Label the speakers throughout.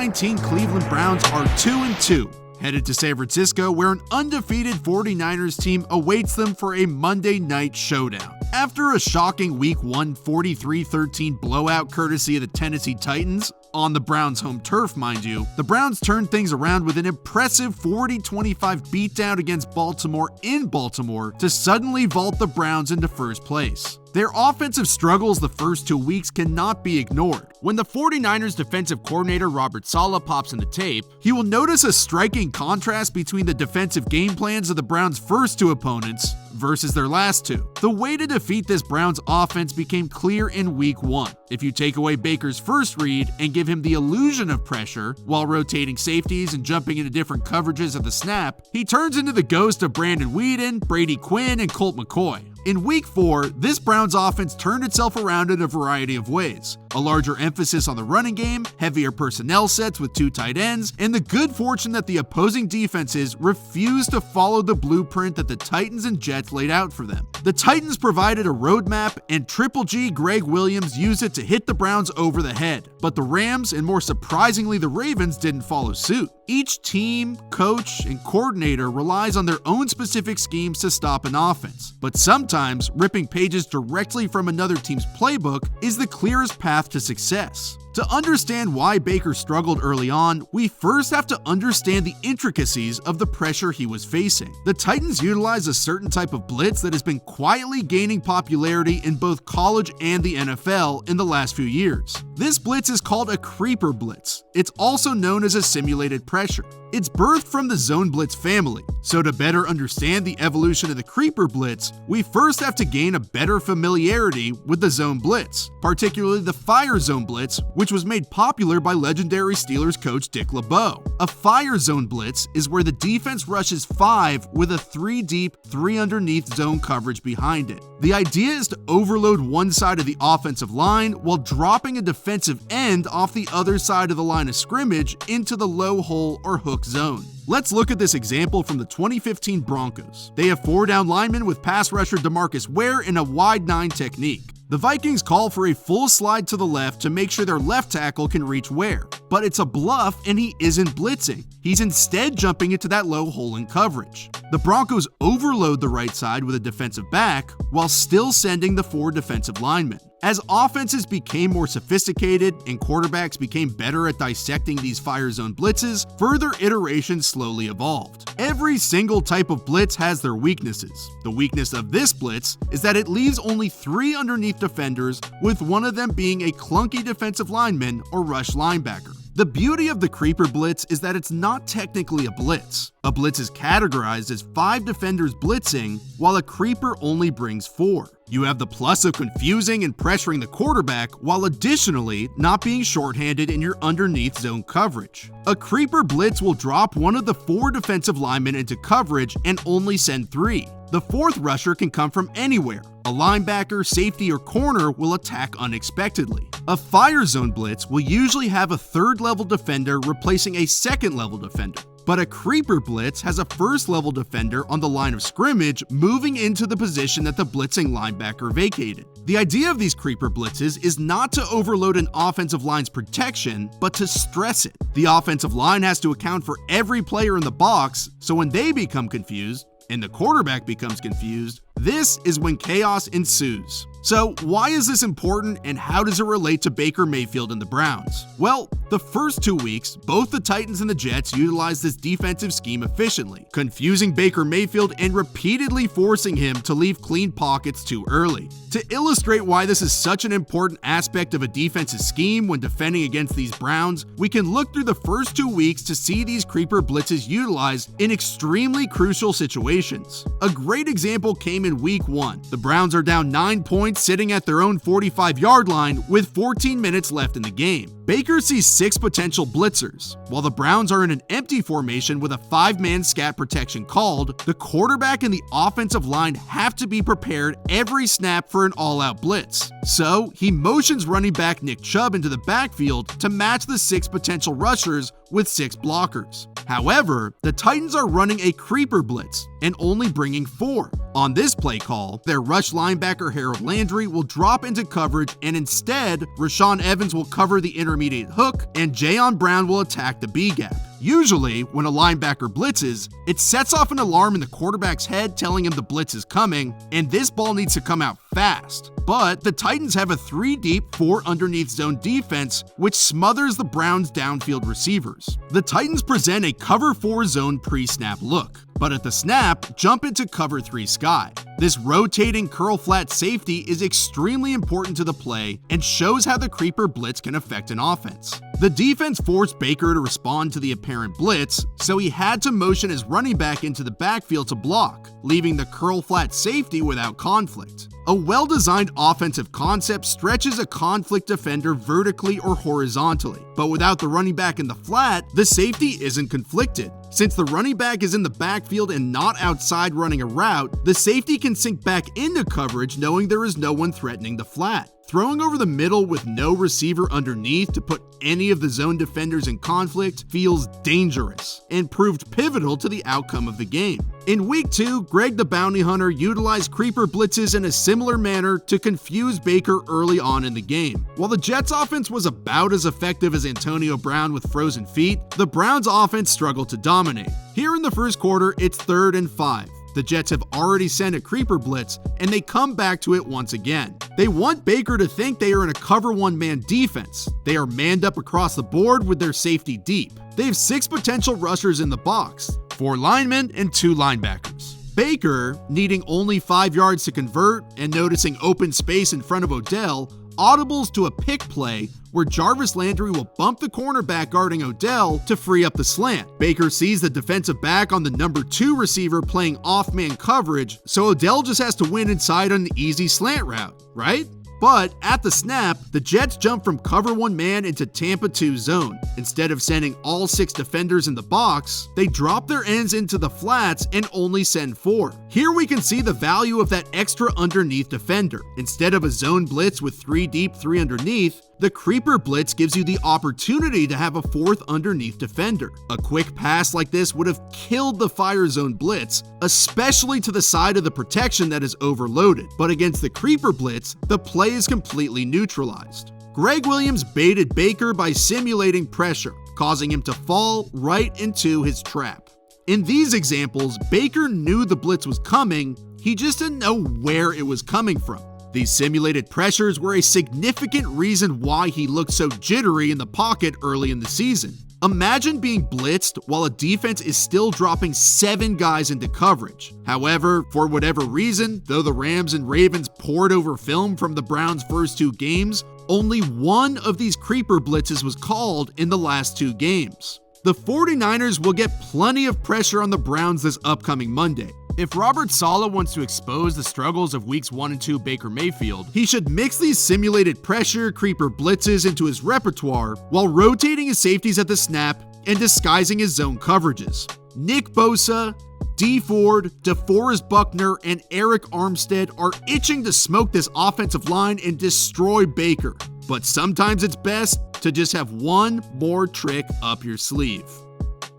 Speaker 1: 2019 Cleveland Browns are 2-2, headed to San Francisco, where an undefeated 49ers team awaits them for a Monday night showdown. After a shocking Week 1 43-13 blowout courtesy of the Tennessee Titans, on the Browns' home turf, mind you, the Browns turned things around with an impressive 40-25 beatdown against Baltimore in Baltimore to suddenly vault the Browns into first place. Their offensive struggles the first 2 weeks cannot be ignored. When the 49ers defensive coordinator Robert Saleh pops in the tape, he will notice a striking contrast between the defensive game plans of the Browns' first two opponents versus their last two. The way to defeat this Browns offense became clear in Week 1. If you take away Baker's first read and give him the illusion of pressure while rotating safeties and jumping into different coverages of the snap, he turns into the ghost of Brandon Weeden, Brady Quinn, and Colt McCoy. In Week 4, this Browns offense turned itself around in a variety of ways. A larger emphasis on the running game, heavier personnel sets with 2 tight ends, and the good fortune that the opposing defenses refused to follow the blueprint that the Titans and Jets laid out for them. The Titans provided a roadmap, and Triple G Greg Williams used it to hit the Browns over the head. But the Rams, and more surprisingly the Ravens, didn't follow suit. Each team, coach, and coordinator relies on their own specific schemes to stop an offense, but sometimes ripping pages directly from another team's playbook is the clearest path to success. To understand why Baker struggled early on, we first have to understand the intricacies of the pressure he was facing. The Titans utilize a certain type of blitz that has been quietly gaining popularity in both college and the NFL in the last few years. This blitz is called a creeper blitz. It's also known as a simulated pressure. It's birthed from the zone blitz family. So to better understand the evolution of the creeper blitz, we first have to gain a better familiarity with the zone blitz, particularly the fire zone blitz, which was made popular by legendary Steelers coach Dick LeBeau. A fire zone blitz is where the defense rushes 5 with a 3 deep, 3 underneath zone coverage behind it. The idea is to overload one side of the offensive line while dropping a defensive end off the other side of the line of scrimmage into the low hole or hook zone. Let's look at this example from the 2015 Broncos. They have 4 down linemen with pass rusher DeMarcus Ware in a wide 9 technique. The Vikings call for a full slide to the left to make sure their left tackle can reach Ware, but it's a bluff and he isn't blitzing. He's instead jumping into that low hole in coverage. The Broncos overload the right side with a defensive back while still sending the 4 defensive linemen. As offenses became more sophisticated and quarterbacks became better at dissecting these fire zone blitzes, further iterations slowly evolved. Every single type of blitz has their weaknesses. The weakness of this blitz is that it leaves only 3 underneath defenders, with one of them being a clunky defensive lineman or rush linebacker. The beauty of the creeper blitz is that it's not technically a blitz. A blitz is categorized as 5 defenders blitzing, while a creeper only brings 4. You have the plus of confusing and pressuring the quarterback while additionally not being shorthanded in your underneath zone coverage. A creeper blitz will drop one of the 4 defensive linemen into coverage and only send 3. The 4th rusher can come from anywhere. A linebacker, safety, or corner will attack unexpectedly. A fire zone blitz will usually have a 3rd level defender replacing a 2nd level defender. But a creeper blitz has a 1st level defender on the line of scrimmage moving into the position that the blitzing linebacker vacated. The idea of these creeper blitzes is not to overload an offensive line's protection, but to stress it. The offensive line has to account for every player in the box, so when they become confused, and the quarterback becomes confused, this is when chaos ensues. So why is this important and how does it relate to Baker Mayfield and the Browns? Well, the first 2 weeks, both the Titans and the Jets utilized this defensive scheme efficiently, confusing Baker Mayfield and repeatedly forcing him to leave clean pockets too early. To illustrate why this is such an important aspect of a defensive scheme when defending against these Browns, we can look through the first 2 weeks to see these creeper blitzes utilized in extremely crucial situations. A great example came in Week 1. The Browns are down 9 points sitting at their own 45-yard line with 14 minutes left in the game. Baker sees 6 potential blitzers. While the Browns are in an empty formation with a 5-man scat protection called, the quarterback and the offensive line have to be prepared every snap for an all-out blitz. So he motions running back Nick Chubb into the backfield to match the 6 potential rushers with 6 blockers. However, the Titans are running a creeper blitz and only bringing 4. On this play call, their rush linebacker Harold Landry will drop into coverage, and instead, Rashaan Evans will cover the intermediate hook and Jayon Brown will attack the B gap. Usually, when a linebacker blitzes, it sets off an alarm in the quarterback's head telling him the blitz is coming, and this ball needs to come out fast. But the Titans have a 3-deep, 4-underneath zone defense, which smothers the Browns' downfield receivers. The Titans present a cover 4 zone pre-snap look, but at the snap, jump into cover 3 sky. This rotating curl flat safety is extremely important to the play and shows how the creeper blitz can affect an offense. The defense forced Baker to respond to the apparent blitz, so he had to motion his running back into the backfield to block, leaving the curl flat safety without conflict. A well-designed offensive concept stretches a conflict defender vertically or horizontally, but without the running back in the flat, the safety isn't conflicted. Since the running back is in the backfield and not outside running a route, the safety can sink back into coverage knowing there is no one threatening the flat. Throwing over the middle with no receiver underneath to put any of the zone defenders in conflict feels dangerous and proved pivotal to the outcome of the game. In Week 2, Greg the Bounty Hunter utilized creeper blitzes in a similar manner to confuse Baker early on in the game. While the Jets' offense was about as effective as Antonio Brown with frozen feet, the Browns' offense struggled to dominate. Here in the first quarter, it's 3rd and 5. The Jets have already sent a creeper blitz, and they come back to it once again. They want Baker to think they are in a cover 1-man defense. They are manned up across the board with their safety deep. They have 6 potential rushers in the box, 4 linemen and 2 linebackers. Baker, needing only 5 yards to convert and noticing open space in front of Odell, audibles to a pick play where Jarvis Landry will bump the cornerback guarding Odell to free up the slant. Baker sees the defensive back on the number 2 receiver playing off-man coverage, so Odell just has to win inside on an easy slant route, right? But at the snap, the Jets jump from cover 1 man into Tampa 2 zone. Instead of sending all 6 defenders in the box, they drop their ends into the flats and only send 4. Here we can see the value of that extra underneath defender. Instead of a zone blitz with 3 deep, 3 underneath, the creeper blitz gives you the opportunity to have a 4th underneath defender. A quick pass like this would have killed the fire zone blitz, especially to the side of the protection that is overloaded. But against the creeper blitz, the play is completely neutralized. Greg Williams baited Baker by simulating pressure, causing him to fall right into his trap. In these examples, Baker knew the blitz was coming, he just didn't know where it was coming from. These simulated pressures were a significant reason why he looked so jittery in the pocket early in the season. Imagine being blitzed while a defense is still dropping 7 guys into coverage. However, for whatever reason, though the Rams and Ravens poured over film from the Browns' first 2 games, only one of these creeper blitzes was called in the last 2 games. The 49ers will get plenty of pressure on the Browns this upcoming Monday. If Robert Saleh wants to expose the struggles of weeks 1 and 2 Baker Mayfield, he should mix these simulated pressure creeper blitzes into his repertoire while rotating his safeties at the snap and disguising his zone coverages. Nick Bosa, Dee Ford, DeForest Buckner, and Eric Armstead are itching to smoke this offensive line and destroy Baker. But sometimes it's best to just have one more trick up your sleeve.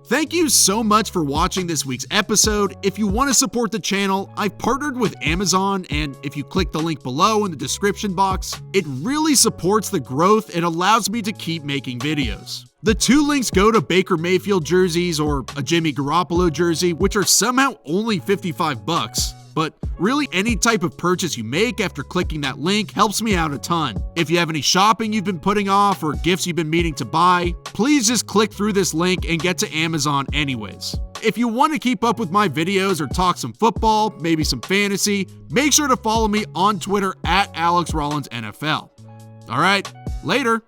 Speaker 1: Thank you so much for watching this week's episode. If you want to support the channel, I've partnered with Amazon, and if you click the link below in the description box, it really supports the growth and allows me to keep making videos. The 2 links go to Baker Mayfield jerseys or a Jimmy Garoppolo jersey, which are somehow only $55. But really, any type of purchase you make after clicking that link helps me out a ton. If you have any shopping you've been putting off or gifts you've been meaning to buy, please just click through this link and get to Amazon anyways. If you want to keep up with my videos or talk some football, maybe some fantasy, make sure to follow me on Twitter at AlexRollinsNFL. All right, later.